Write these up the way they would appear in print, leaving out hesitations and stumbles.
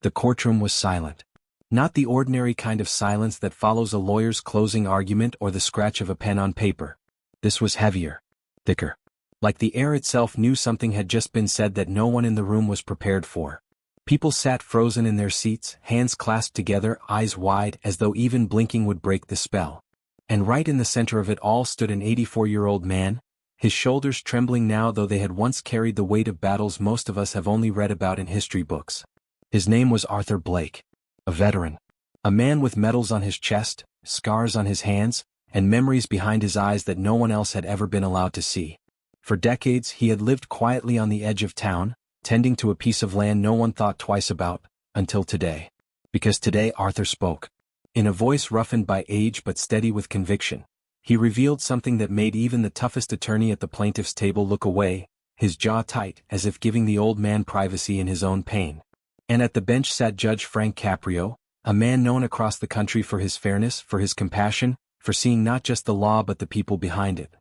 The courtroom was silent. Not the ordinary kind of silence that follows a lawyer's closing argument or the scratch of a pen on paper. This was heavier, thicker. Like the air itself knew something had just been said that no one in the room was prepared for. People sat frozen in their seats, hands clasped together, eyes wide, as though even blinking would break the spell. And right in the center of it all stood an 84-year-old man, his shoulders trembling now though they had once carried the weight of battles most of us have only read about in history books. His name was Arthur Blake. A veteran. A man with medals on his chest, scars on his hands, and memories behind his eyes that no one else had ever been allowed to see. For decades he had lived quietly on the edge of town, tending to a piece of land no one thought twice about, until today. Because today Arthur spoke. In a voice roughened by age but steady with conviction, he revealed something that made even the toughest attorney at the plaintiff's table look away, his jaw tight as if giving the old man privacy in his own pain. And at the bench sat Judge Frank Caprio, a man known across the country for his fairness, for his compassion, for seeing not just the law but the people behind it.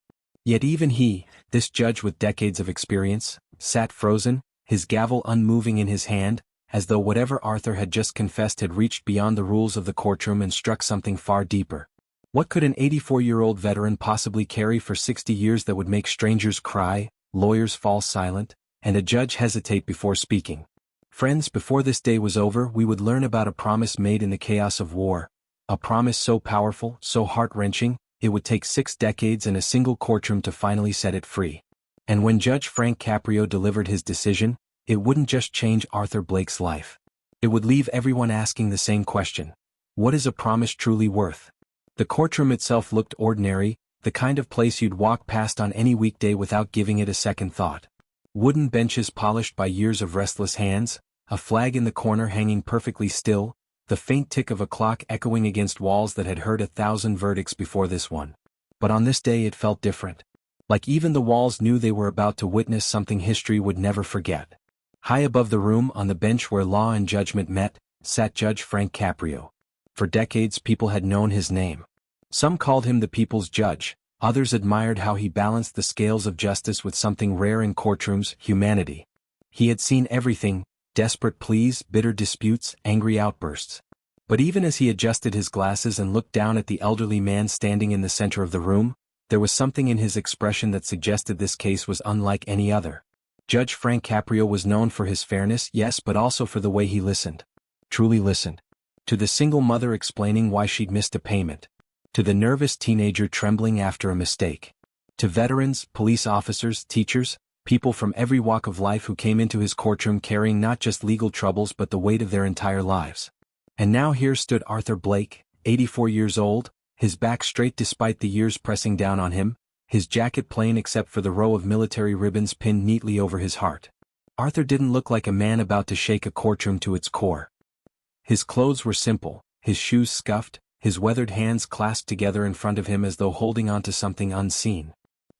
Yet even he, this judge with decades of experience, sat frozen, his gavel unmoving in his hand, as though whatever Arthur had just confessed had reached beyond the rules of the courtroom and struck something far deeper. What could an 84-year-old veteran possibly carry for 60 years that would make strangers cry, lawyers fall silent, and a judge hesitate before speaking? Friends, before this day was over, we would learn about a promise made in the chaos of war. A promise so powerful, so heart-wrenching, it would take 6 decades and a single courtroom to finally set it free. And when Judge Frank Caprio delivered his decision, it wouldn't just change Arthur Blake's life. It would leave everyone asking the same question. What is a promise truly worth? The courtroom itself looked ordinary, the kind of place you'd walk past on any weekday without giving it a second thought. Wooden benches polished by years of restless hands, a flag in the corner hanging perfectly still, the faint tick of a clock echoing against walls that had heard 1,000 verdicts before this one. But on this day it felt different. Like even the walls knew they were about to witness something history would never forget. High above the room, on the bench where law and judgment met, sat Judge Frank Caprio. For decades people had known his name. Some called him the people's judge, others admired how he balanced the scales of justice with something rare in courtrooms, humanity. He had seen everything, desperate pleas, bitter disputes, angry outbursts. But even as he adjusted his glasses and looked down at the elderly man standing in the center of the room, there was something in his expression that suggested this case was unlike any other. Judge Frank Caprio was known for his fairness, yes, but also for the way he listened. Truly listened. To the single mother explaining why she'd missed a payment. To the nervous teenager trembling after a mistake. To veterans, police officers, teachers, people from every walk of life who came into his courtroom carrying not just legal troubles but the weight of their entire lives. And now here stood Arthur Blake, 84 years old, his back straight despite the years pressing down on him, his jacket plain except for the row of military ribbons pinned neatly over his heart. Arthur didn't look like a man about to shake a courtroom to its core. His clothes were simple, his shoes scuffed, his weathered hands clasped together in front of him as though holding on to something unseen.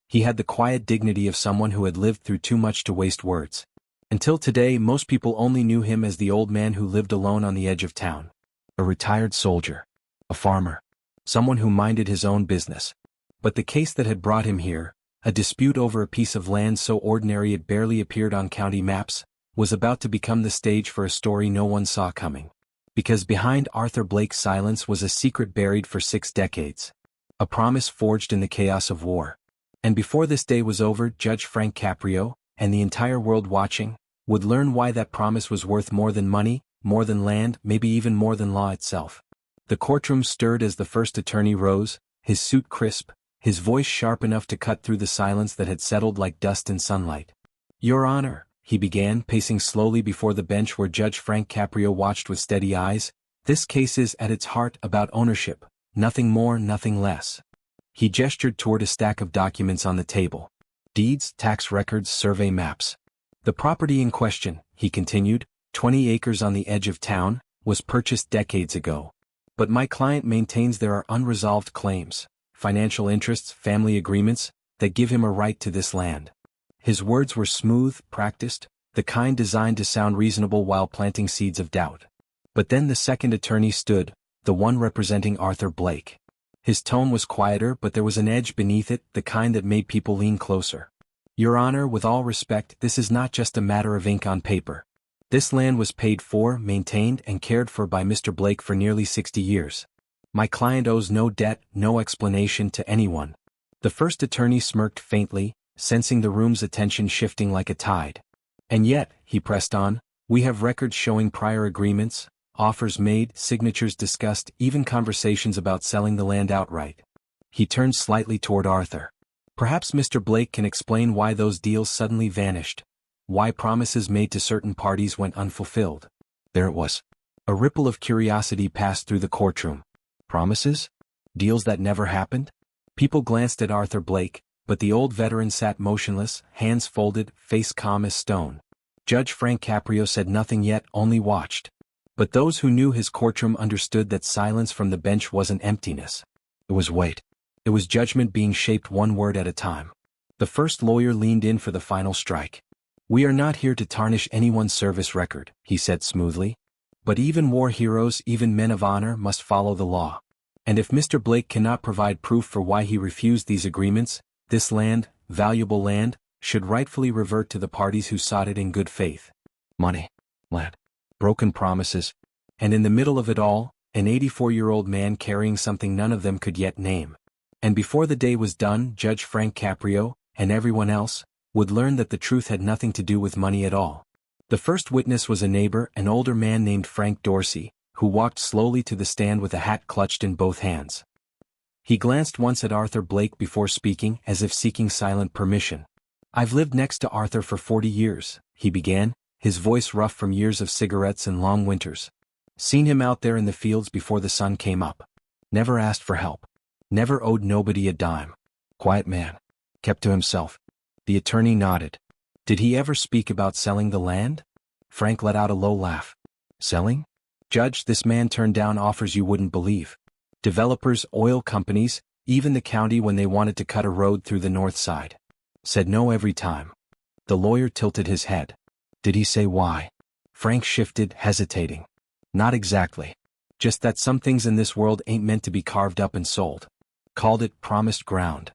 He had the quiet dignity of someone who had lived through too much to waste words. Until today, most people only knew him as the old man who lived alone on the edge of town. A retired soldier. A farmer. Someone who minded his own business. But the case that had brought him here, a dispute over a piece of land so ordinary it barely appeared on county maps, was about to become the stage for a story no one saw coming. Because behind Arthur Blake's silence was a secret buried for 6 decades. A promise forged in the chaos of war. And before this day was over, Judge Frank Caprio, and the entire world watching, would learn why that promise was worth more than money, more than land, maybe even more than law itself. The courtroom stirred as the first attorney rose, his suit crisp, his voice sharp enough to cut through the silence that had settled like dust in sunlight. "Your Honor," he began, pacing slowly before the bench where Judge Frank Caprio watched with steady eyes, "this case is at its heart about ownership, nothing more, nothing less." He gestured toward a stack of documents on the table. Deeds, tax records, survey maps. "The property in question," he continued, 20 acres on the edge of town, was purchased decades ago. But my client maintains there are unresolved claims, financial interests, family agreements, that give him a right to this land. His words were smooth, practiced, the kind designed to sound reasonable while planting seeds of doubt. But then the second attorney stood, the one representing Arthur Blake. His tone was quieter, but there was an edge beneath it, the kind that made people lean closer. "Your Honor, with all respect, this is not just a matter of ink on paper. This land was paid for, maintained, and cared for by Mr. Blake for nearly 60 years. My client owes no debt, no explanation to anyone. The first attorney smirked faintly, sensing the room's attention shifting like a tide. And yet, he pressed on, we have records showing prior agreements, offers made, signatures discussed, even conversations about selling the land outright. He turned slightly toward Arthur. Perhaps Mr. Blake can explain why those deals suddenly vanished. Why promises made to certain parties went unfulfilled. There it was. A ripple of curiosity passed through the courtroom. Promises? Deals that never happened? People glanced at Arthur Blake, but the old veteran sat motionless, hands folded, face calm as stone. Judge Frank Caprio said nothing yet, only watched. But those who knew his courtroom understood that silence from the bench wasn't emptiness. It was weight. It was judgment being shaped one word at a time. The first lawyer leaned in for the final strike. We are not here to tarnish anyone's service record, he said smoothly. But even war heroes, even men of honor, must follow the law. And if Mr. Blake cannot provide proof for why he refused these agreements, this land, valuable land, should rightfully revert to the parties who sought it in good faith. Money, land, broken promises, and in the middle of it all, an 84-year-old man carrying something none of them could yet name. And before the day was done, Judge Frank Caprio, and everyone else, would learn that the truth had nothing to do with money at all. The first witness was a neighbor, an older man named Frank Dorsey, who walked slowly to the stand with a hat clutched in both hands. He glanced once at Arthur Blake before speaking, as if seeking silent permission. I've lived next to Arthur for 40 years, he began, his voice rough from years of cigarettes and long winters. Seen him out there in the fields before the sun came up. Never asked for help. Never owed nobody a dime. Quiet man. Kept to himself. The attorney nodded. Did he ever speak about selling the land? Frank let out a low laugh. Selling? Judge, this man turned down offers you wouldn't believe. Developers, oil companies, even the county when they wanted to cut a road through the north side. Said no every time. The lawyer tilted his head. Did he say why? Frank shifted, hesitating. Not exactly. Just that some things in this world ain't meant to be carved up and sold. Called it promised ground.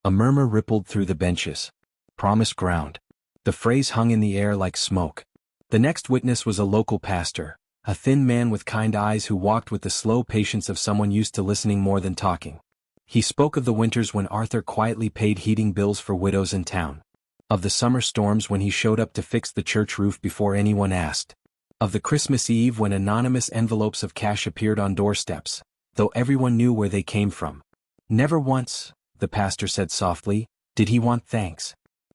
A murmur rippled through the benches. Promised ground. The phrase hung in the air like smoke. The next witness was a local pastor, a thin man with kind eyes who walked with the slow patience of someone used to listening more than talking. He spoke of the winters when Arthur quietly paid heating bills for widows in town. Of the summer storms when he showed up to fix the church roof before anyone asked. Of the Christmas Eve when anonymous envelopes of cash appeared on doorsteps, though everyone knew where they came from. Never once, the pastor said softly, did he want thanks.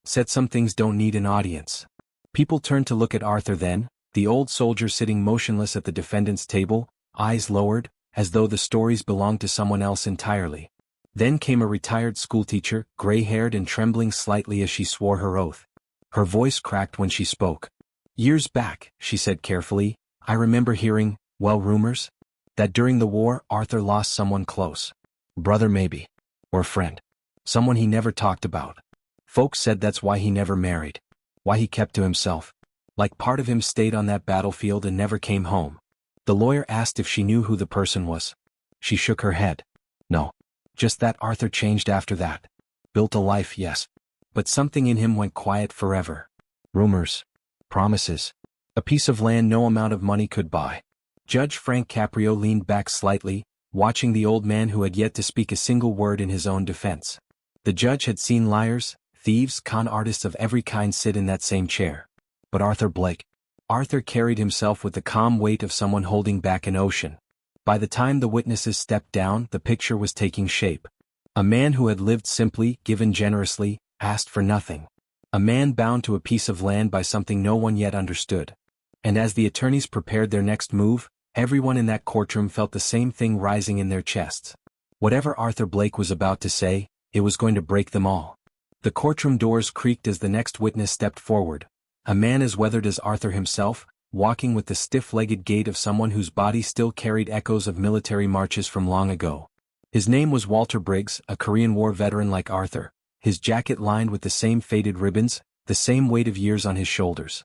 Said some things don't need an audience. People turned to look at Arthur then, the old soldier sitting motionless at the defendant's table, eyes lowered, as though the stories belonged to someone else entirely. Then came a retired schoolteacher, gray-haired and trembling slightly as she swore her oath. Her voice cracked when she spoke. Years back, she said carefully, I remember hearing, well, rumors, that during the war Arthur lost someone close. Brother maybe. Or friend. Someone he never talked about. Folks said that's why he never married. Why he kept to himself. Like part of him stayed on that battlefield and never came home. The lawyer asked if she knew who the person was. She shook her head. No. Just that Arthur changed after that. Built a life, yes. But something in him went quiet forever. Rumors. Promises. A piece of land no amount of money could buy. Judge Frank Caprio leaned back slightly, watching the old man who had yet to speak a single word in his own defense. The judge had seen liars, thieves, con artists of every kind sit in that same chair. But Arthur Blake. Arthur carried himself with the calm weight of someone holding back an ocean. By the time the witnesses stepped down, the picture was taking shape. A man who had lived simply, given generously, asked for nothing. A man bound to a piece of land by something no one yet understood. And as the attorneys prepared their next move, everyone in that courtroom felt the same thing rising in their chests. Whatever Arthur Blake was about to say, it was going to break them all. The courtroom doors creaked as the next witness stepped forward. A man as weathered as Arthur himself, walking with the stiff-legged gait of someone whose body still carried echoes of military marches from long ago. His name was Walter Briggs, a Korean War veteran like Arthur, his jacket lined with the same faded ribbons, the same weight of years on his shoulders.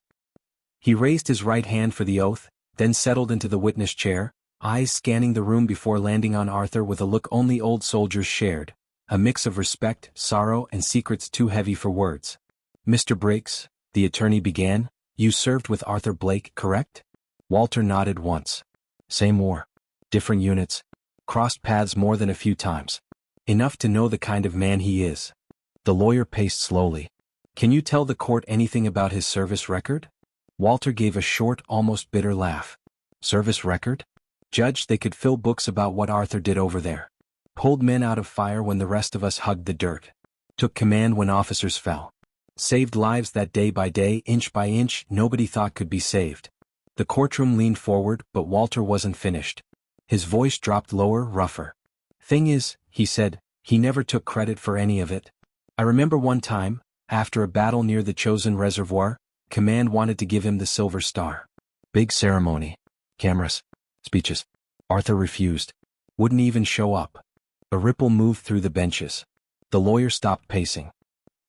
He raised his right hand for the oath, then settled into the witness chair, eyes scanning the room before landing on Arthur with a look only old soldiers shared, a mix of respect, sorrow, and secrets too heavy for words. Mr. Briggs, the attorney began, You served with Arthur Blake, correct? Walter nodded once. Same war. Different units. Crossed paths more than a few times. Enough to know the kind of man he is. The lawyer paced slowly. Can you tell the court anything about his service record? Walter gave a short, almost bitter laugh. Service record? Judge, they could fill books about what Arthur did over there. Pulled men out of fire when the rest of us hugged the dirt. Took command when officers fell. Saved lives that day by day, inch by inch, nobody thought could be saved. The courtroom leaned forward, but Walter wasn't finished. His voice dropped lower, rougher. Thing is, he said, he never took credit for any of it. I remember one time, after a battle near the Chosen Reservoir, command wanted to give him the Silver Star. Big ceremony. Cameras. Speeches. Arthur refused. Wouldn't even show up. A ripple moved through the benches. The lawyer stopped pacing.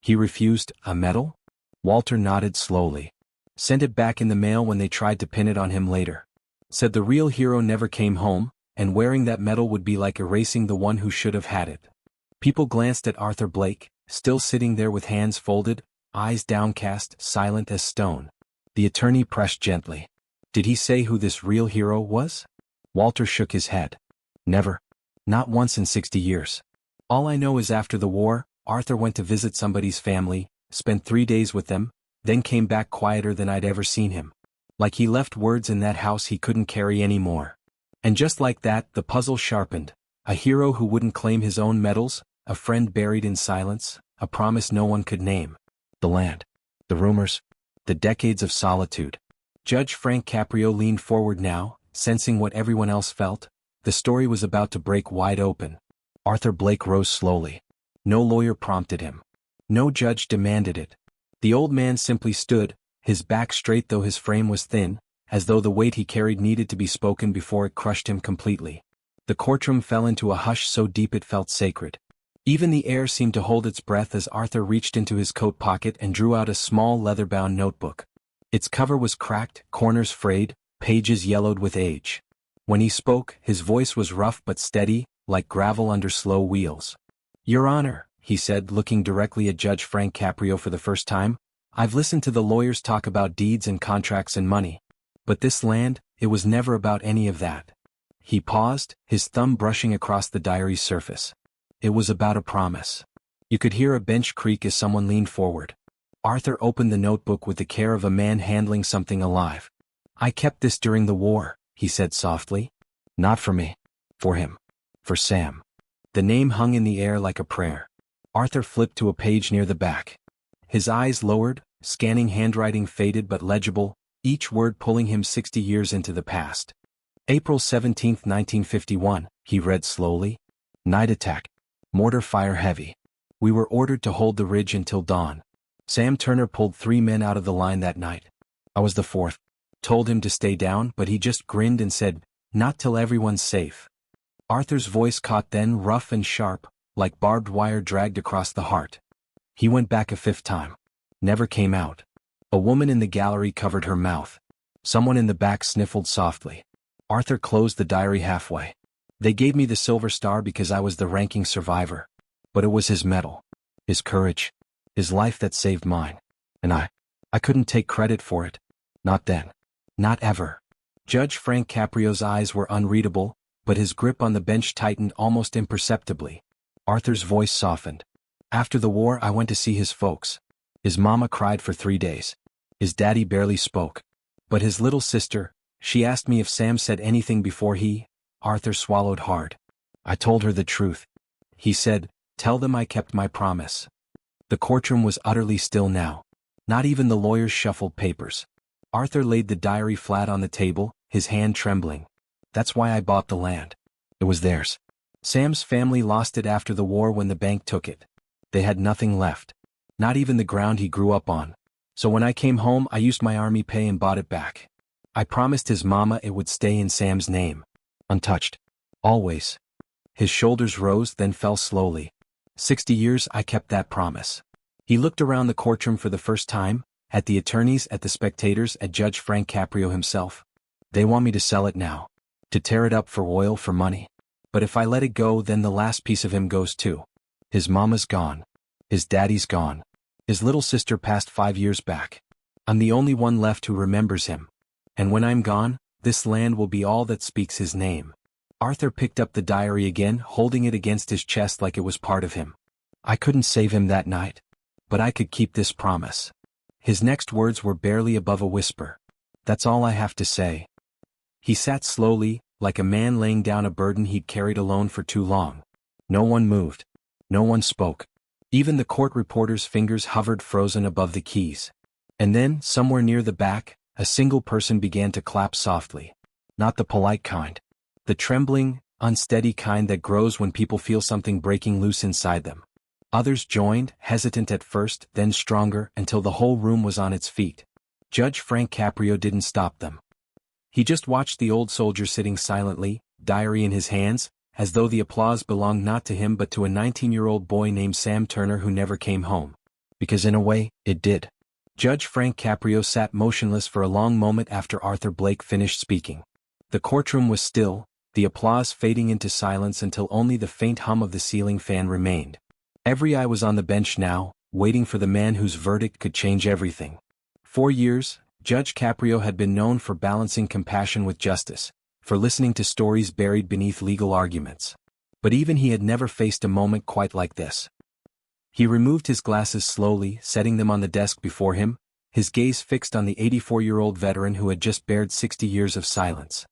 He refused a medal? Walter nodded slowly. Sent it back in the mail when they tried to pin it on him later. Said the real hero never came home, and wearing that medal would be like erasing the one who should have had it. People glanced at Arthur Blake, still sitting there with hands folded, eyes downcast, silent as stone. The attorney pressed gently. Did he say who this real hero was? Walter shook his head. Never. Not once in 60 years. All I know is after the war, Arthur went to visit somebody's family, spent 3 days with them, then came back quieter than I'd ever seen him. Like he left words in that house he couldn't carry anymore. And just like that, the puzzle sharpened. A hero who wouldn't claim his own medals, a friend buried in silence, a promise no one could name. The land. The rumors. The decades of solitude. Judge Frank Caprio leaned forward now, sensing what everyone else felt. The story was about to break wide open. Arthur Blake rose slowly. No lawyer prompted him. No judge demanded it. The old man simply stood, his back straight though his frame was thin, as though the weight he carried needed to be spoken before it crushed him completely. The courtroom fell into a hush so deep it felt sacred. Even the air seemed to hold its breath as Arthur reached into his coat pocket and drew out a small leather-bound notebook. Its cover was cracked, corners frayed, pages yellowed with age. When he spoke, his voice was rough but steady, like gravel under slow wheels. Your Honor, he said, looking directly at Judge Frank Caprio for the first time, I've listened to the lawyers talk about deeds and contracts and money. But this land, it was never about any of that. He paused, his thumb brushing across the diary's surface. It was about a promise. You could hear a bench creak as someone leaned forward. Arthur opened the notebook with the care of a man handling something alive. I kept this during the war, he said softly. Not for me. For him. For Sam. The name hung in the air like a prayer. Arthur flipped to a page near the back. His eyes lowered, scanning handwriting faded but legible, each word pulling him 60 years into the past. April 17, 1951, he read slowly. Night attack. Mortar fire heavy. We were ordered to hold the ridge until dawn. Sam Turner pulled 3 men out of the line that night. I was the 4th. Told him to stay down, but he just grinned and said, not till everyone's safe. Arthur's voice caught then, rough and sharp, like barbed wire dragged across the heart. He went back a 5th time. Never came out. A woman in the gallery covered her mouth. Someone in the back sniffled softly. Arthur closed the diary halfway. They gave me the Silver Star because I was the ranking survivor. But it was his medal. His courage. His life that saved mine. And I couldn't take credit for it. Not then. Not ever. Judge Frank Caprio's eyes were unreadable, but his grip on the bench tightened almost imperceptibly. Arthur's voice softened. After the war I went to see his folks. His mama cried for 3 days. His daddy barely spoke. But his little sister, she asked me if Sam said anything before he. Arthur swallowed hard. I told her the truth. He said, tell them I kept my promise. The courtroom was utterly still now. Not even the lawyers shuffled papers. Arthur laid the diary flat on the table, his hand trembling. That's why I bought the land. It was theirs. Sam's family lost it after the war when the bank took it. They had nothing left. Not even the ground he grew up on. So when I came home I used my army pay and bought it back. I promised his mama it would stay in Sam's name. Untouched. Always. His shoulders rose then fell slowly. 60 years I kept that promise. He looked around the courtroom for the first time, at the attorneys, at the spectators, at Judge Frank Caprio himself. They want me to sell it now. To tear it up for oil, for money. But if I let it go then the last piece of him goes too. His mama's gone. His daddy's gone. His little sister passed 5 years back. I'm the only one left who remembers him. And when I'm gone, this land will be all that speaks his name. Arthur picked up the diary again, holding it against his chest like it was part of him. I couldn't save him that night, but I could keep this promise. His next words were barely above a whisper. That's all I have to say. He sat slowly, like a man laying down a burden he'd carried alone for too long. No one moved. No one spoke. Even the court reporter's fingers hovered frozen above the keys. And then, somewhere near the back, a single person began to clap softly. Not the polite kind. The trembling, unsteady kind that grows when people feel something breaking loose inside them. Others joined, hesitant at first, then stronger, until the whole room was on its feet. Judge Frank Caprio didn't stop them. He just watched the old soldier sitting silently, diary in his hands, as though the applause belonged not to him but to a 19-year-old boy named Sam Turner who never came home. Because in a way, it did. Judge Frank Caprio sat motionless for a long moment after Arthur Blake finished speaking. The courtroom was still, the applause fading into silence until only the faint hum of the ceiling fan remained. Every eye was on the bench now, waiting for the man whose verdict could change everything. For years, Judge Caprio had been known for balancing compassion with justice, for listening to stories buried beneath legal arguments. But even he had never faced a moment quite like this. He removed his glasses slowly, setting them on the desk before him, his gaze fixed on the 84-year-old veteran who had just bared 60 years of silence.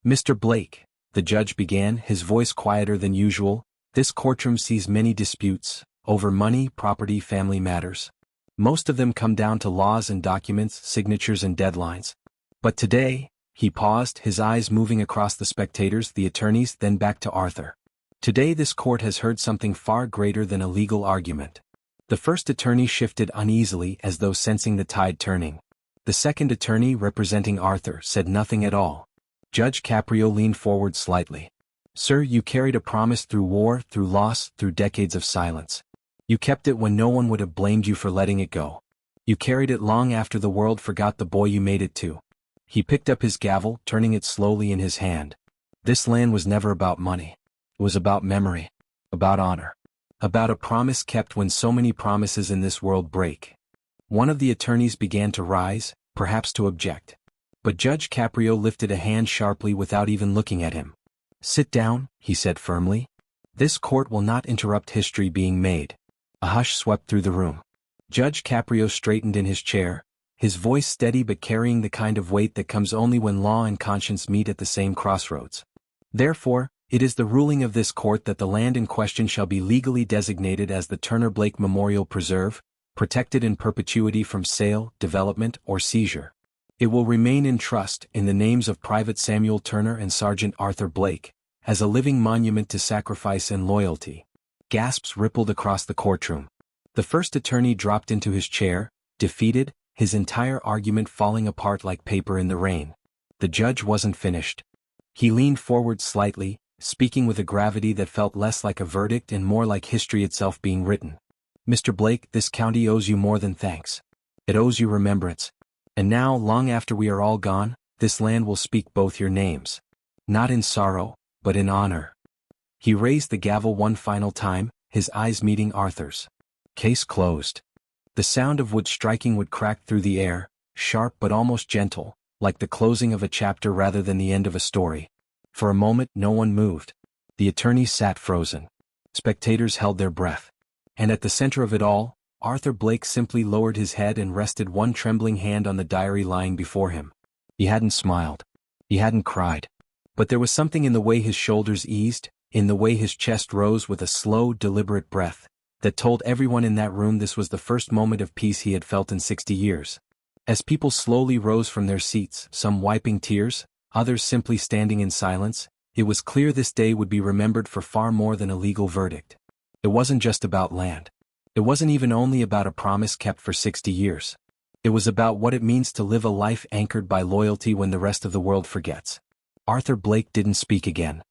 Mr. Blake, the judge began, his voice quieter than usual, this courtroom sees many disputes, over money, property, family matters. Most of them come down to laws and documents, signatures and deadlines. But today, he paused, his eyes moving across the spectators, the attorneys, then back to Arthur. Today this court has heard something far greater than a legal argument. The first attorney shifted uneasily as though sensing the tide turning. The second attorney, representing Arthur, said nothing at all. Judge Caprio leaned forward slightly. Sir, you carried a promise through war, through loss, through decades of silence. You kept it when no one would have blamed you for letting it go. You carried it long after the world forgot the boy you made it to. He picked up his gavel, turning it slowly in his hand. This land was never about money. It was about memory, about honor, about a promise kept when so many promises in this world break. One of the attorneys began to rise, perhaps to object. But Judge Caprio lifted a hand sharply without even looking at him. Sit down, he said firmly. This court will not interrupt history being made. A hush swept through the room. Judge Caprio straightened in his chair, his voice steady but carrying the kind of weight that comes only when law and conscience meet at the same crossroads. Therefore, it is the ruling of this court that the land in question shall be legally designated as the Turner Blake Memorial Preserve, protected in perpetuity from sale, development, or seizure. It will remain in trust in the names of Private Samuel Turner and Sergeant Arthur Blake, as a living monument to sacrifice and loyalty. Gasps rippled across the courtroom. The first attorney dropped into his chair, defeated, his entire argument falling apart like paper in the rain. The judge wasn't finished. He leaned forward slightly, speaking with a gravity that felt less like a verdict and more like history itself being written. Mr. Blake, this county owes you more than thanks. It owes you remembrance. And now, long after we are all gone, this land will speak both your names. Not in sorrow, but in honor. He raised the gavel one final time, his eyes meeting Arthur's. Case closed. The sound of wood striking wood cracked through the air, sharp but almost gentle, like the closing of a chapter rather than the end of a story. For a moment no one moved. The attorneys sat frozen. Spectators held their breath. And at the center of it all, Arthur Blake simply lowered his head and rested one trembling hand on the diary lying before him. He hadn't smiled. He hadn't cried. But there was something in the way his shoulders eased, in the way his chest rose with a slow, deliberate breath, that told everyone in that room this was the first moment of peace he had felt in 60 years. As people slowly rose from their seats, some wiping tears, others simply standing in silence, it was clear this day would be remembered for far more than a legal verdict. It wasn't just about land. It wasn't even only about a promise kept for 60 years. It was about what it means to live a life anchored by loyalty when the rest of the world forgets. Arthur Blake didn't speak again.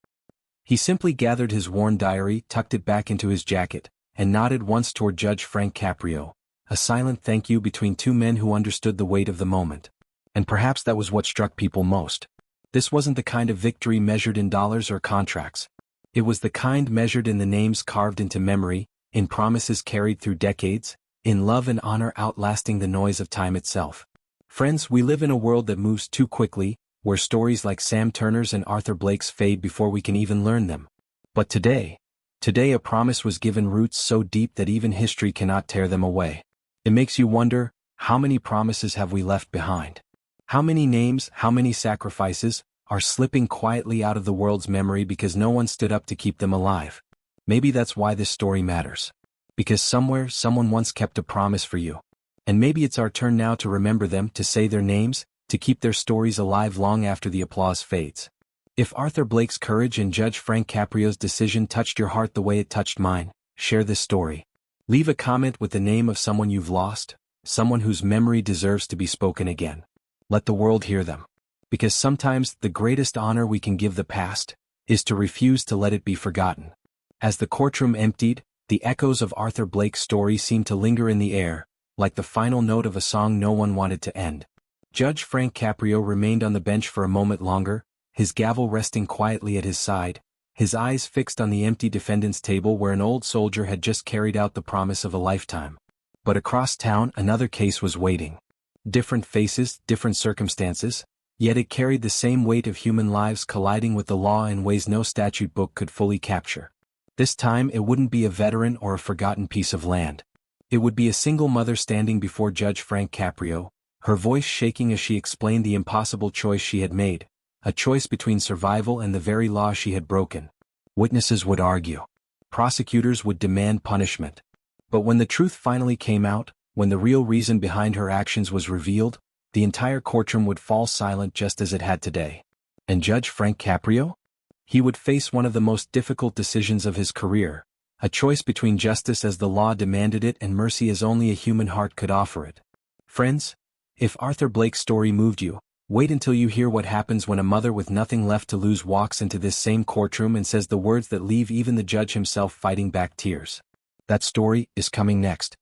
He simply gathered his worn diary, tucked it back into his jacket, and nodded once toward Judge Frank Caprio, a silent thank you between two men who understood the weight of the moment. And perhaps that was what struck people most. This wasn't the kind of victory measured in dollars or contracts. It was the kind measured in the names carved into memory, in promises carried through decades, in love and honor outlasting the noise of time itself. Friends, we live in a world that moves too quickly, where stories like Sam Turner's and Arthur Blake's fade before we can even learn them. But today a promise was given roots so deep that even history cannot tear them away. It makes you wonder, how many promises have we left behind? How many names, how many sacrifices, are slipping quietly out of the world's memory because no one stood up to keep them alive? Maybe that's why this story matters. Because somewhere, someone once kept a promise for you. And maybe it's our turn now to remember them, to say their names, to keep their stories alive long after the applause fades. If Arthur Blake's courage and Judge Frank Caprio's decision touched your heart the way it touched mine, share this story. Leave a comment with the name of someone you've lost, someone whose memory deserves to be spoken again. Let the world hear them. Because sometimes the greatest honor we can give the past is to refuse to let it be forgotten. As the courtroom emptied, the echoes of Arthur Blake's story seemed to linger in the air, like the final note of a song no one wanted to end. Judge Frank Caprio remained on the bench for a moment longer, his gavel resting quietly at his side, his eyes fixed on the empty defendant's table where an old soldier had just carried out the promise of a lifetime. But across town another case was waiting. Different faces, different circumstances, yet it carried the same weight of human lives colliding with the law in ways no statute book could fully capture. This time it wouldn't be a veteran or a forgotten piece of land. It would be a single mother standing before Judge Frank Caprio, her voice shaking as she explained the impossible choice she had made, a choice between survival and the very law she had broken. Witnesses would argue. Prosecutors would demand punishment. But when the truth finally came out, when the real reason behind her actions was revealed, the entire courtroom would fall silent just as it had today. And Judge Frank Caprio? He would face one of the most difficult decisions of his career, a choice between justice as the law demanded it and mercy as only a human heart could offer it. Friends, if Arthur Blake's story moved you, wait until you hear what happens when a mother with nothing left to lose walks into this same courtroom and says the words that leave even the judge himself fighting back tears. That story is coming next.